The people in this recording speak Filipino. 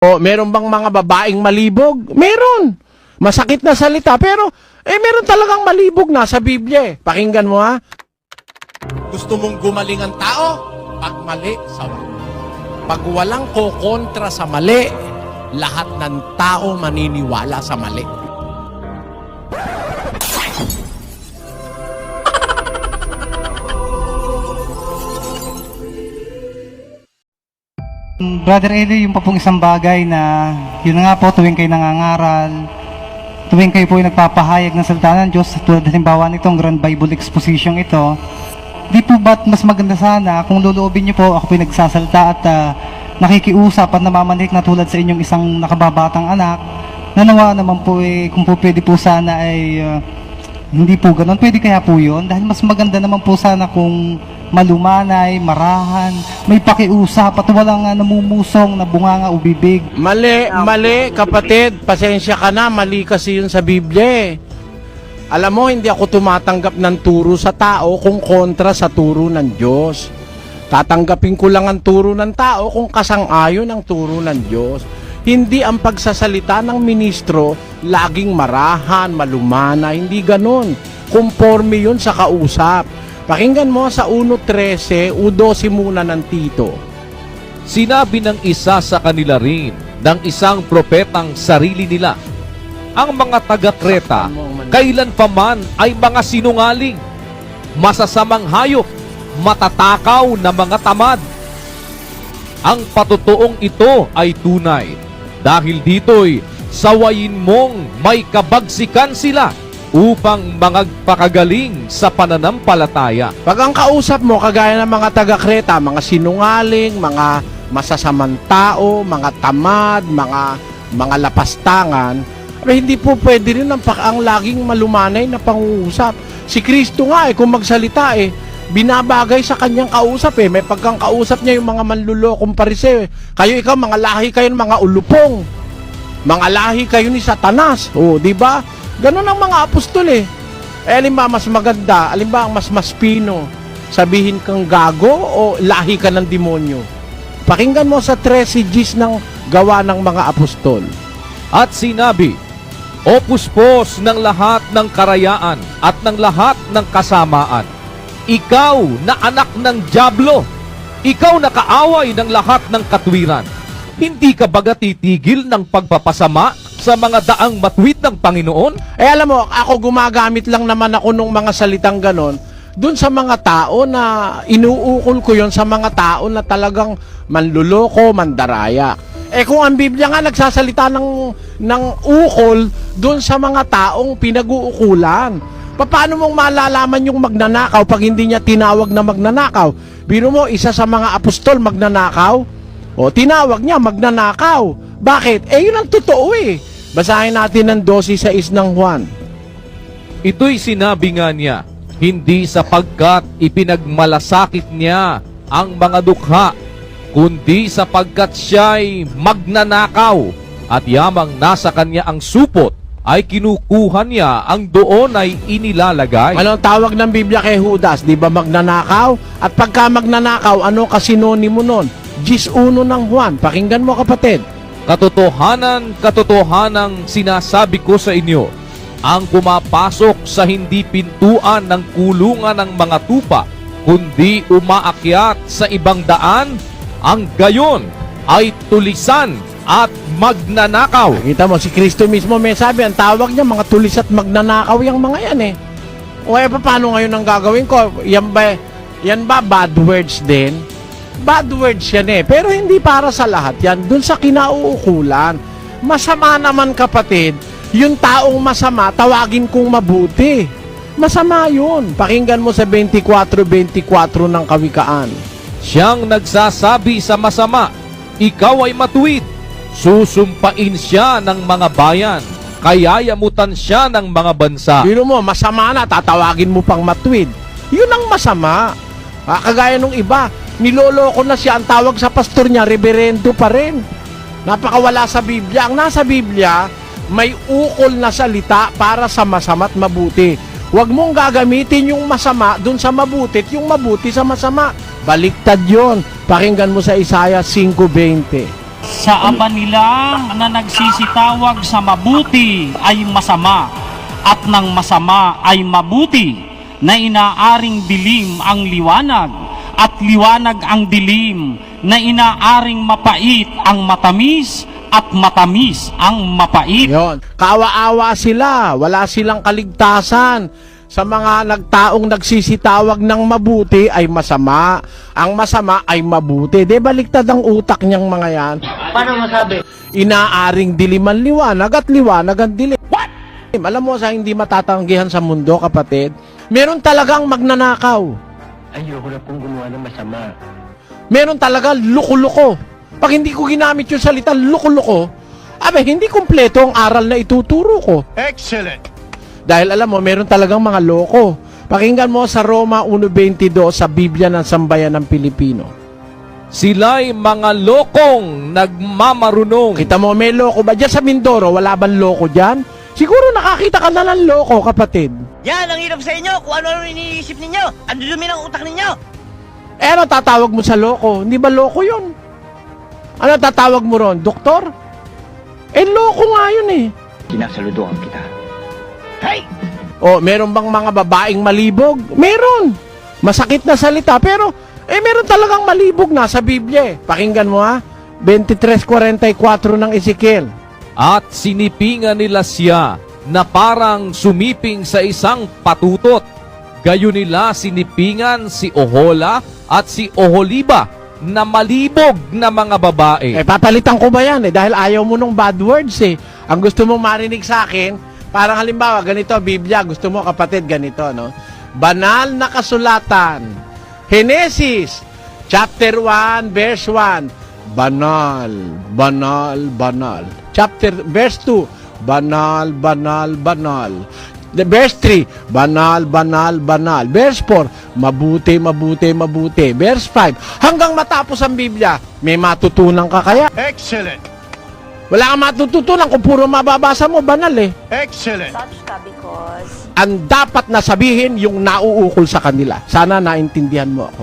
O, meron bang mga babaeng malibog? Meron. Masakit na salita, pero meron talagang malibog na sa Biblia. Pakinggan mo ha. Gusto mong gumaling ang tao? Pag mali, sawa. Pag walang kokontra sa mali, lahat ng tao maniniwala sa mali. Brother Eli, yung pa pong isang bagay na yun na nga po, tuwing kayo nangangaral, tuwing kayo po yung nagpapahayag ng salita ng Diyos, tulad halimbawa nitong Grand Bible Exposition ito, di po ba't mas maganda sana kung luluobin niyo po ako po yung nagsasalita at nakikiusap at namamanik na tulad sa inyong isang nakababatang anak, na nawa naman po kung po pwede po sana ay hindi po ganun, pwede kaya po yun, dahil mas maganda naman po sana kung malumanay, marahan, may pakiusap at walang namumusong na bunganga o bibig. Mali, kapatid. Pasensya ka na, mali kasi yun sa Biblia. Alam mo, hindi ako tumatanggap ng turo sa tao kung kontra sa turo ng Diyos. Tatanggapin ko lang ang turo ng tao kung kasang-ayon ang turo ng Diyos. Hindi ang pagsasalita ng ministro laging marahan, malumana, hindi ganun. Conforme yun sa kausap. Pakinggan mo sa 1:13, 12 muna ng Tito. Sinabi ng isa sa kanila rin, ng isang propetang sarili nila, ang mga taga-Kreta, kailan pa man ay mga sinungaling, masasamang hayop, matatakaw na mga tamad. Ang patutuong ito ay tunay, dahil dito'y sawayin mong may kabagsikan sila upang magpakagaling sa pananampalataya. Pag ang kausap mo, kagaya ng mga taga-Kreta, mga sinungaling, mga masasamang tao, mga tamad, mga lapastangan, hindi po pwede rin ang laging malumanay na pangungusap. Si Kristo nga kung magsalita binabagay sa kanyang kausap May pagkang kausap niya yung mga manlulokong pariseo. Kayo ikaw, mga lahi kayo ng mga ulupong. Mga lahi kayo ni Satanas. Di ba? Ganun ang mga apostol alimba mas maganda, alimba ang mas maspino, sabihin kang gago o lahi ka ng demonyo. Pakinggan mo sa 13 Gs ng gawa ng mga apostol. At sinabi, o puspos ng lahat ng karayaan at ng lahat ng kasamaan, ikaw na anak ng dyablo, ikaw na kaaway ng lahat ng katwiran, hindi ka baga titigil ng pagpapasama sa mga daang matuwid ng Panginoon? Alam mo, ako gumagamit lang naman ako ng mga salitang ganon dun sa mga tao na inuukol ko yon sa mga tao na talagang manluloko, mandaraya. Kung ang Biblia nga nagsasalita ng ukol dun sa mga taong pinag-uukulan, paano mong malalaman yung magnanakaw pag hindi niya tinawag na magnanakaw? Biro mo, isa sa mga apostol magnanakaw, tinawag niya magnanakaw. Bakit? Yun ang totoo Basahin natin ng 12:6 ng Juan. Ito'y sinabi nga niya, hindi sapagkat ipinagmalasakit niya ang mga dukha, kundi sapagkat siya'y magnanakaw, at yamang nasa kanya ang supot, ay kinukuha niya ang doon ay inilalagay. Anong tawag ng Biblia kay Judas? Di ba magnanakaw? At pagka magnanakaw, ano kasinonimo nun? 11 ng Juan. Pakinggan mo kapatid. Katotohanan sinasabi ko sa inyo, ang pumapasok sa hindi pintuan ng kulungan ng mga tupa, kundi umaakyat sa ibang daan, ang gayon ay tulisan at magnanakaw. Kita mo, si Kristo mismo may sabi, ang tawag niya, mga tulis at magnanakaw yung mga yan paano ngayon ang gagawin ko? Yan ba bad words din? Bad words yan pero hindi para sa lahat yan. Dun sa kinauukulan, masama naman kapatid, yung taong masama, tawagin kong mabuti. Masama yun. Pakinggan mo sa 24:24 ng Kawikaan. Siyang nagsasabi sa masama, ikaw ay matuwid. Susumpain siya ng mga bayan, kayayamutan siya ng mga bansa. Biro mo, masama na, tatawagin mo pang matuwid. Yun ang masama. Kagaya nung iba, niloloko na siya, ang tawag sa pastor niya, reverendo pa rin. Napakawala sa Biblia. Ang nasa Biblia, may ukol na salita para sa masama at mabuti. Huwag mong gagamitin yung masama dun sa mabuti at yung mabuti sa masama. Baliktad yon. Pakinggan mo sa Isaiah 5:20. sa aba nila na nagsisitawag sa mabuti ay masama at ng masama ay mabuti, na inaaring dilim ang liwanag at liwanag ang dilim, na inaaring mapait ang matamis at matamis ang mapait. Yon. Kaawa-awa sila, wala silang kaligtasan. Sa mga nagtaong nagsisitawag ng mabuti ay masama, ang masama ay mabuti. Di baliktad ang utak niyang mga yan? Paano masabi? Inaaring dilim ang liwanag at liwanag ang dilim. What? Alam mo sa hindi matatanggihan sa mundo, kapatid, meron talagang magnanakaw. Ayoko na pong gumawa ng masama. Meron talaga luko-luko. Pag hindi ko ginamit yung salita luko-luko, abe, hindi kumpleto ang aral na ituturo ko. Excellent. Dahil alam mo, meron talagang mga loko. Pakinggan mo sa Roma 1:22 sa Biblia ng Sambayan ng Pilipino. Sila'y mga lokong nagmamarunong. Kita mo, may loko ba? Diyan sa Mindoro, wala bang loko dyan? Siguro nakakita ka na ng loko, kapatid. Yan ang hirap sa inyo kung ano-ano iniisip ninyo. Ang dumi ng utak ninyo. Eh, ano tatawag mo sa loko? Hindi ba loko yun? Ano tatawag mo ron? Doktor? Eh, loko nga yun eh. Sinasaluduhan kita. Hey! O, meron bang mga babaeng malibog? Meron. Masakit na salita, pero meron talagang malibog na sa Biblia. Pakinggan mo ha, 23:44 ng Ezekiel. At sinipingan nila siya na parang sumiping sa isang patutot. Gayon nila sinipingan si Ohola at si Oholiba na malibog na mga babae. Papalitan ko ba yan dahil ayaw mo nung bad words eh. Ang gusto mong marinig sa akin, parang halimbawa, ganito, Biblia, gusto mo kapatid, ganito, no? Banal na kasulatan. Genesis, chapter 1, verse 1. Banal, banal, banal. Verse 2, banal, banal, banal. Verse 3, banal, banal, banal. Verse 4, mabuti, mabuti, mabuti. Verse 5, hanggang matapos ang Biblia, may matutunan ka kaya? Excellent. Wala kang matututunan kung puro mababasa mo, banal eh. Excellent. Such ka because Ang dapat na sabihin yung nauukol sa kanila. Sana naintindihan mo ako.